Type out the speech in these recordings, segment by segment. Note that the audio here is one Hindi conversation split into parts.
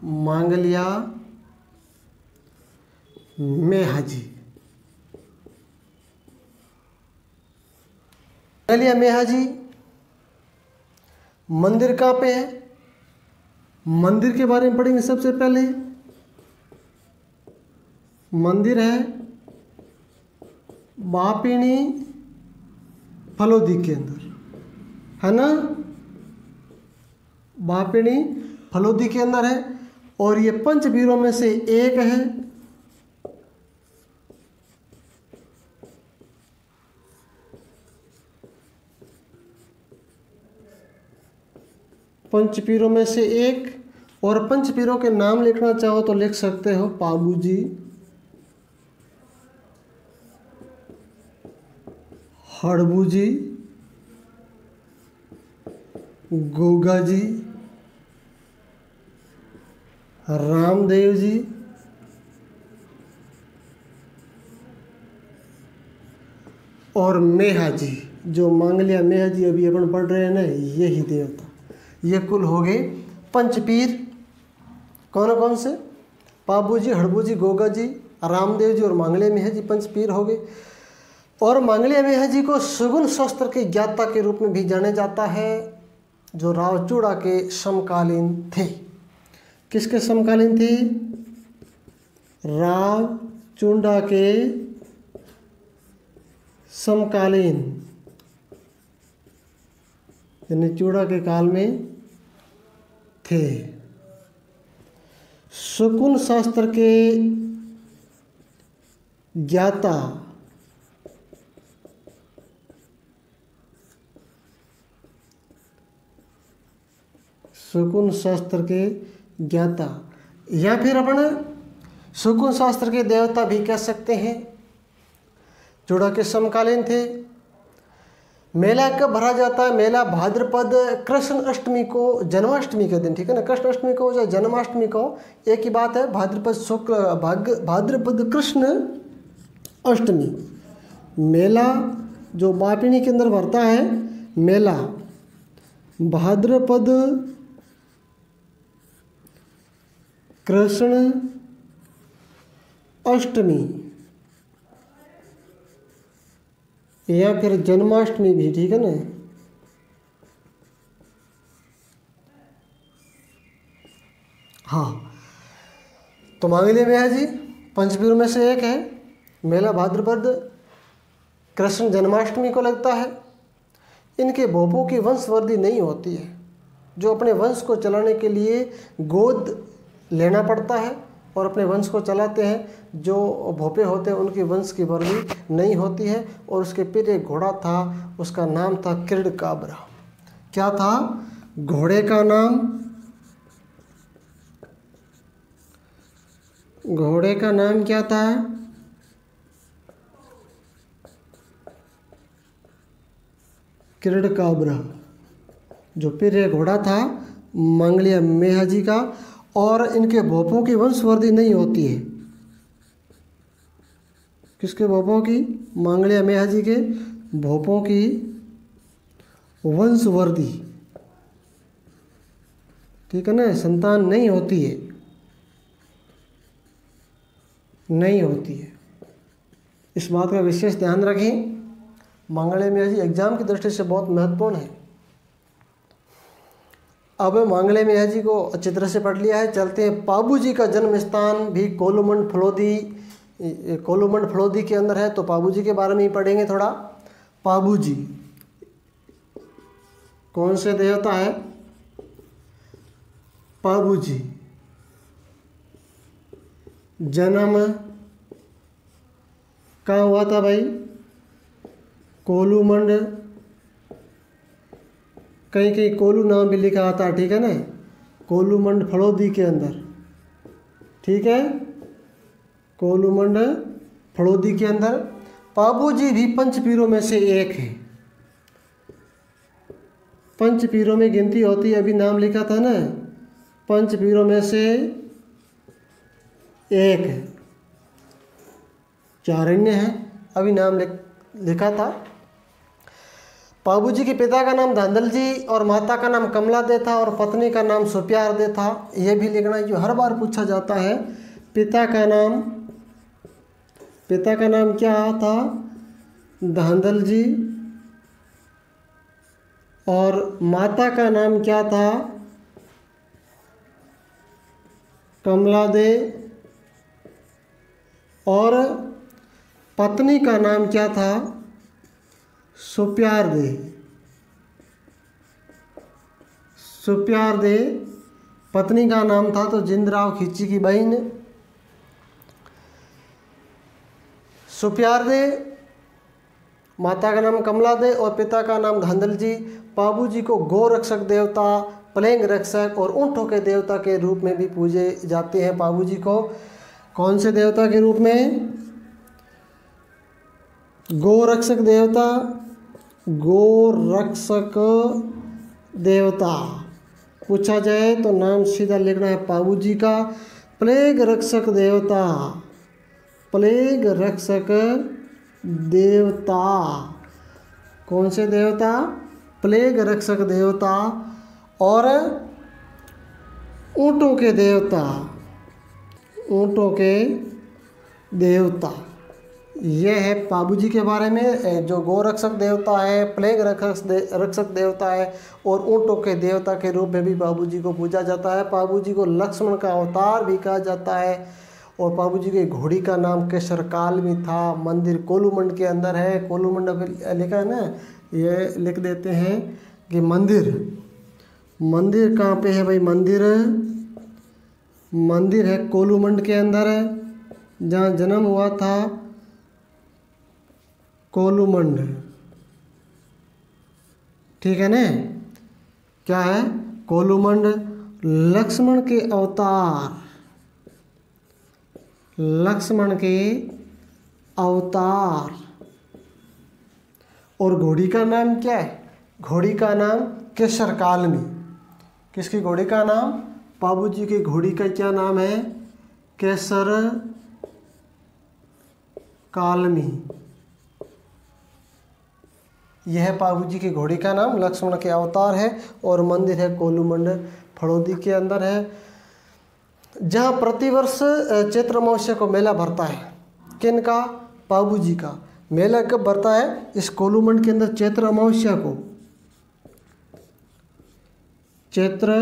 मांगलिया मेहाजी। मांगलिया मेहाजी मंदिर कहाँ पे है? मंदिर के बारे में पढ़ेंगे सबसे पहले। मंदिर है बापिनी फलोदी के अंदर, है ना, बापिनी फलोदी के अंदर है। और ये पंचवीरों में से एक है। पंचपीरों में से एक। और पंचपीरों के नाम लिखना चाहो तो लिख सकते हो पाबूजी, हड़बूजी, गोगा जी, रामदेव जी और मेहा जी। जो मांगलिया मेहा जी अभी अपन पढ़ रहे हैं ना, यही देवता। ये कुल हो गए पंचपीर। कौन कौन से? पाबूजी, हड़बूजी, गोगा जी, रामदेव जी और मांगलिया मेहा जी पंचपीर हो गए। और मांगलिया मेहा जी को सुगुन शास्त्र के ज्ञाता के रूप में भी जाना जाता है, जो रावचूड़ा के समकालीन थे। किसके समकालीन थे? रावचूड़ा के समकालीन, यानी चूड़ा के काल में थे। शकुन शास्त्र के ज्ञाता शकुन शास्त्र के ज्ञाता, या फिर अपन शकुन शास्त्र के देवता भी कह सकते हैं, चूड़ा के समकालीन थे। मेला कब भरा जाता है? मेला भाद्रपद कृष्ण अष्टमी को, जन्माष्टमी के दिन, ठीक है ना। कृष्ण अष्टमी को या जन्माष्टमी को एक ही बात है। भाद्रपद शुक्ल भाद्रपद कृष्ण अष्टमी मेला जो बापिनी के अंदर भरता है, मेला भाद्रपद कृष्ण अष्टमी या फिर जन्माष्टमी भी, ठीक है ना। हाँ, तो मांगलिया मेहा जी पंचपीरों में से एक है। मेला भाद्रपद कृष्ण जन्माष्टमी को लगता है। इनके भोपों की वंशवृद्धि नहीं होती है, जो अपने वंश को चलाने के लिए गोद लेना पड़ता है और अपने वंश को चलाते हैं। जो भोपे होते हैं उनकी वंश की वृद्धि नहीं होती है। और उसके फिर एक घोड़ा था, उसका नाम था किरड़काबरा। क्या था? घोड़े का नाम, घोड़े का नाम क्या था? किरड़काबरा। जो फिर एक घोड़ा था मांगलिया मेहा जी का। और इनके भोपों की वंशवृद्धि नहीं होती है। किसके भोपों की? मांगलिया मेहा जी के भोपों की वंशवृद्धि, ठीक है ना, संतान नहीं होती है, नहीं होती है। इस बात का विशेष ध्यान रखें। मांगलिया मेहा जी एग्जाम की दृष्टि से बहुत महत्वपूर्ण है। अब मांगलिया मेहा जी को अच्छी तरह से पढ़ लिया है। चलते हैं, पाबू जी का जन्म स्थान भी कोलूमंड फलोदी, कोलूमंड फलोदी के अंदर है। तो पाबू जी के बारे में ही पढ़ेंगे थोड़ा। पाबू जी कौन से देवता है? पाबू जी जन्म कहाँ हुआ था भाई? कोलूमंड, कहीं कहीं कोलू नाम भी लिखा आता है, ठीक है ना, कोलूमंड फलोदी के अंदर, ठीक है, कोलूमंड फलोदी के अंदर। पाबू जी भी पंचपीरों में से एक है। पंचपीरों में गिनती होती है, अभी नाम लिखा था ना, पंचपीरों में से एक है। चारण्य है, अभी नाम लिखा था। बाबूजी के पिता का नाम धांधल जी और माता का नाम कमला दे था और पत्नी का नाम सुप्यार दे था। यह भी लिखना है, जो हर बार पूछा जाता है। पिता का नाम क्या था? धांधल जी। और माता का नाम क्या था? कमला दे। और पत्नी का नाम क्या था? सुप्यार दे। सुप्यार दे पत्नी का नाम था, तो जिंदराव खींची की बहन सुप्यार दे, माता का नाम कमला दे और पिता का नाम धांधल जी। बाबूजी को गो रक्षक देवता, प्लेग रक्षक और ऊँटों के देवता के रूप में भी पूजे जाते हैं। बाबूजी को कौन से देवता के रूप में? गो रक्षक देवता, गो रक्षक देवता पूछा जाए तो नाम सीधा लिखना है बाबूजी का। प्लेग रक्षक देवता, प्लेग रक्षक देवता। कौन से देवता? प्लेग रक्षक देवता। और ऊँटों के देवता, ऊँटों के देवता। यह है बाबूजी के बारे में। जो गोरक्षक देवता है, प्लेग रक्षक देवता है और ऊँटों के देवता के रूप में भी बाबूजी को पूजा जाता है। बाबूजी को लक्ष्मण का अवतार भी कहा जाता है। और बाबूजी की घोड़ी का नाम केसरकाल भी था। मंदिर कोलूमंड के अंदर है। कोलूमंड लिखा है ना, ये लिख देते हैं कि मंदिर कहाँ पे है भाई? मंदिर है कोलूमंड के अंदर है, जहाँ जन्म हुआ था कोलूमंड। ठीक है ना? क्या है? कोलूमंड। लक्ष्मण के अवतार, लक्ष्मण के अवतार। और घोड़ी का नाम क्या है? घोड़ी का नाम केसरकालमी। किसकी घोड़ी का नाम? बाबूजी की घोड़ी का क्या नाम है? केसरकालमी। यह बाबूजी की घोड़ी का नाम, लक्ष्मण के अवतार है। और मंदिर है कोलूमंड, फड़ौदी के अंदर है, जहाँ प्रतिवर्ष चैत्र अमावस्या को मेला भरता है। किनका? बाबूजी का। मेला कब भरता है? इस कोलूमंड के अंदर चैत्र अमावस्या को। चैत्र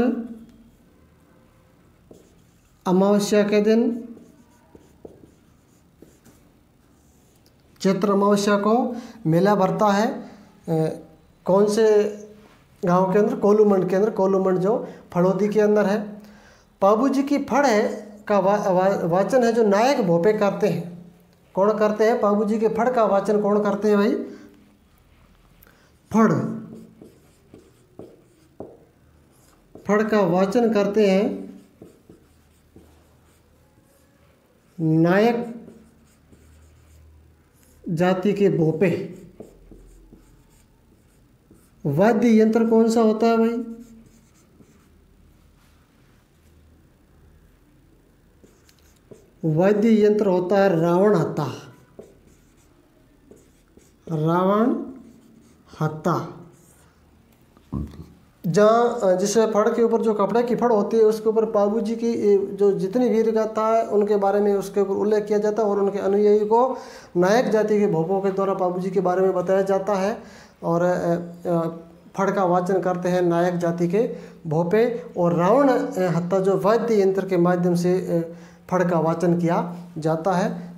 अमावस्या के दिन, चैत्र अमावस्या को मेला भरता है। कौन से गांव के अंदर? कोलूमंड के अंदर। कोलूमंड जो फड़ौदी के अंदर है। बाबूजी की फड़ है का वाचन है जो नायक भोपे करते हैं। कौन करते हैं? बाबूजी के फड़ का वाचन कौन करते हैं भाई? फड़ का वाचन करते हैं नायक जाति के भोपे। वाद्य यंत्र कौन सा होता है भाई? वाद्य यंत्र होता है रावण हत्ता। रावण हत्ता। जहाँ जिससे फड़ के ऊपर जो कपड़े की फड़ होती है उसके ऊपर बाबूजी की जो जितनी वीर गाथा है उनके बारे में उसके ऊपर उल्लेख किया जाता है और उनके अनुयायी को नायक जाति के भोपों के द्वारा बाबूजी के बारे में बताया जाता है। और फड़ का वाचन करते हैं नायक जाति के भोपे। और रावण हत्ता जो वाद्य यंत्र के माध्यम से फड़ का वाचन किया जाता है।